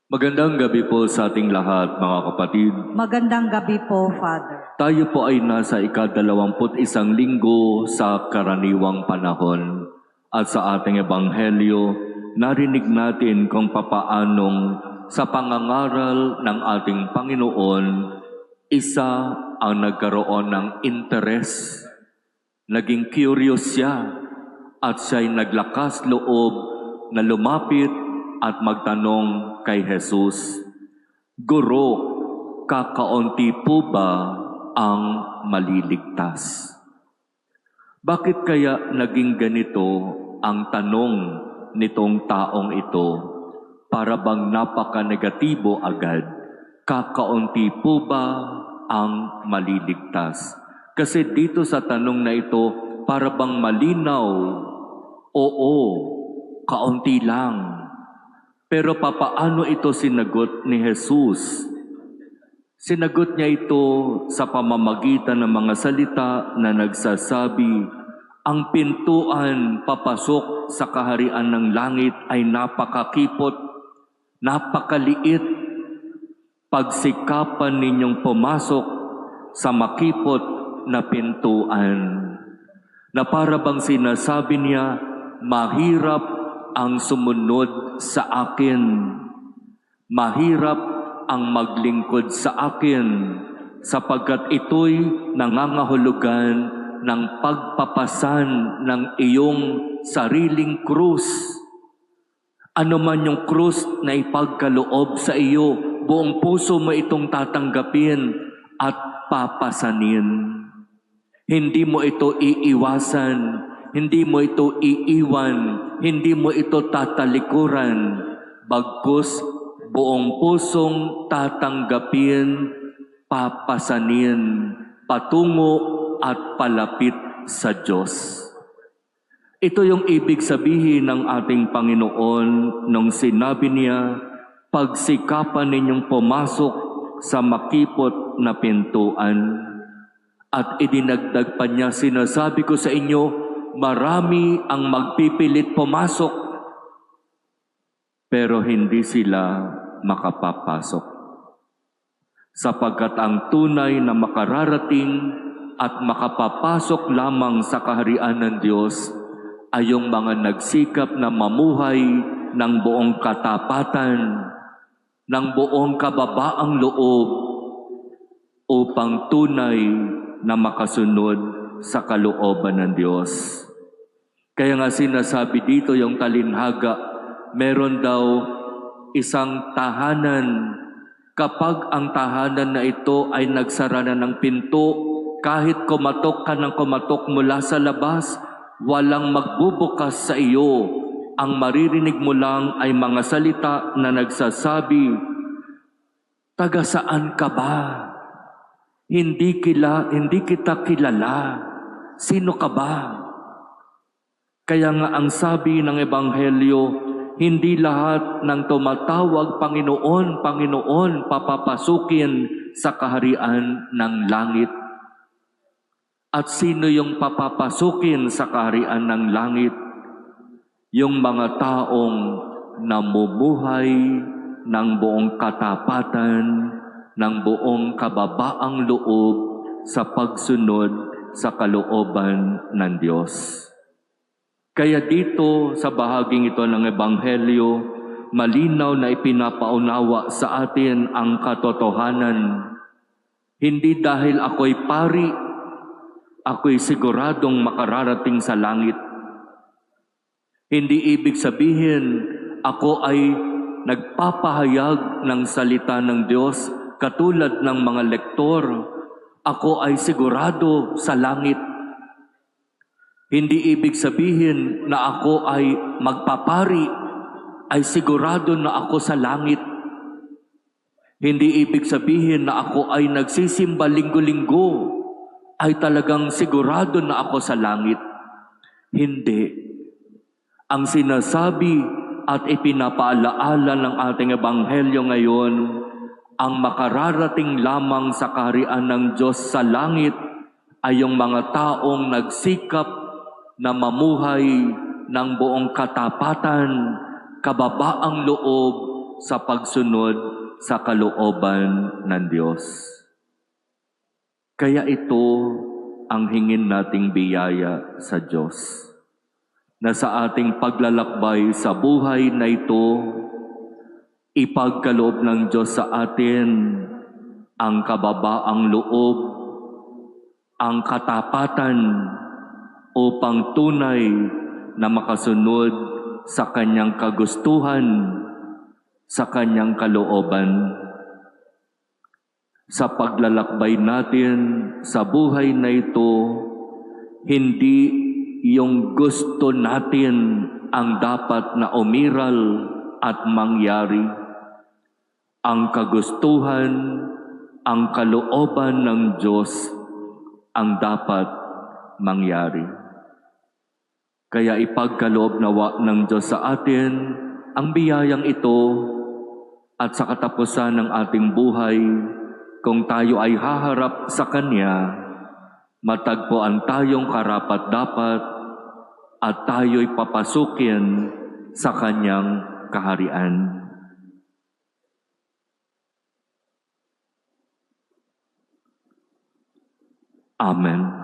Magandang gabi po sa ating lahat, mga kapatid. Magandang gabi po, Father. Tayo po ay nasa ika-21 linggo sa karaniwang panahon. At sa ating ebanghelyo, narinig natin kung papaanong sa pangangaral ng ating Panginoon, isa ang nagkaroon ng interes. Naging curious siya at siya'y naglakas loob na lumapit at magtanong kay Jesus, "Guro, kakaunti po ba ang maliligtas?" Bakit kaya naging ganito ang tanong nitong taong ito? Para bang napaka-negatibo agad. Kakaunti po ba ang maliligtas? Kasi dito sa tanong na ito, para bang malinaw, oo, kaunti lang. Pero papaano ito sinagot ni Jesus? Sinagot niya ito sa pamamagitan ng mga salita na nagsasabi, ang pintuan papasok sa kaharian ng langit ay napakakipot, napakaliit. Pagsikapan ninyong pumasok sa makipot na pintuan. Na para bang sinasabi niya, mahirap ang sumunod sa akin. Mahirap ang maglingkod sa akin sapagkat ito'y nangangahulugan ng pagpapasan ng iyong sariling krus. Ano man yung krus na ipagkaloob sa iyo, buong puso mo itong tatanggapin at papasanin. Hindi mo ito iiwasan, hindi mo ito iiwan, hindi mo ito tatalikuran, bagkus buong pusong tatanggapin, papasanin, patungo at palapit sa Diyos. Ito yung ibig sabihin ng ating Panginoon nung sinabi niya, pagsikapan ninyong pumasok sa makipot na pintuan. At idinagdag pa niya, sinasabi ko sa inyo, marami ang magpipilit pumasok, pero hindi sila makapapasok. Sapagkat ang tunay na makararating at makapapasok lamang sa kaharian ng Diyos ay yung mga nagsikap na mamuhay ng buong katapatan, ng buong kababaang loob, upang tunay na makasunod sa kalooban ng Diyos. Kaya nga sinasabi dito yung talinhaga, meron daw isang tahanan. Kapag ang tahanan na ito ay nagsara na ng pinto, kahit kumatok ka ng kumatok mula sa labas, walang magbubukas sa iyo. Ang maririnig mo lang ay mga salita na nagsasabi, taga saan ka ba? Hindi kita kilala. Sino ka ba? Kaya nga ang sabi ng Ebanghelyo, hindi lahat ng tumatawag Panginoon, Panginoon, papapasukin sa kaharian ng langit. At sino yung papapasukin sa kaharian ng langit? Yung mga taong namumuhay ng buong katapatan, ng buong kababaang loob sa pagsunod sa kalooban ng Diyos. Kaya dito sa bahaging ito ng Ebanghelyo, malinaw na ipinapaunawa sa atin ang katotohanan. Hindi dahil ako'y pari, ako'y siguradong makararating sa langit. Hindi ibig sabihin ako ay nagpapahayag ng salita ng Diyos katulad ng mga lektor. Ako ay sigurado sa langit. Hindi ibig sabihin na ako ay magpapari, ay sigurado na ako sa langit. Hindi ibig sabihin na ako ay nagsisimba linggo-linggo, ay talagang sigurado na ako sa langit. Hindi. Ang sinasabi at ipinapaalaala ng ating Ebanghelyo ngayon, ang makararating lamang sa kaharian ng Diyos sa langit ay yung mga taong nagsikap na mamuhay ng buong katapatan, kababaang loob sa pagsunod sa kalooban ng Diyos. Kaya ito ang hingin nating biyaya sa Diyos, na sa ating paglalakbay sa buhay na ito, ipagkaloob ng Diyos sa atin ang kababaang loob, ang katapatan upang tunay na makasunod sa Kanyang kagustuhan, sa Kanyang kalooban. Sa paglalakbay natin sa buhay na ito, hindi yung gusto natin ang dapat na umiral at mangyari. Ang kagustuhan, ang kalooban ng Diyos ang dapat mangyari. Kaya ipagkaloob nawa ng Diyos sa atin ang biyayang ito, at sa katapusan ng ating buhay, kung tayo ay haharap sa Kanya, matagpuan tayong karapat-dapat at tayo'y papasukin sa Kanyang kaharian. Amen.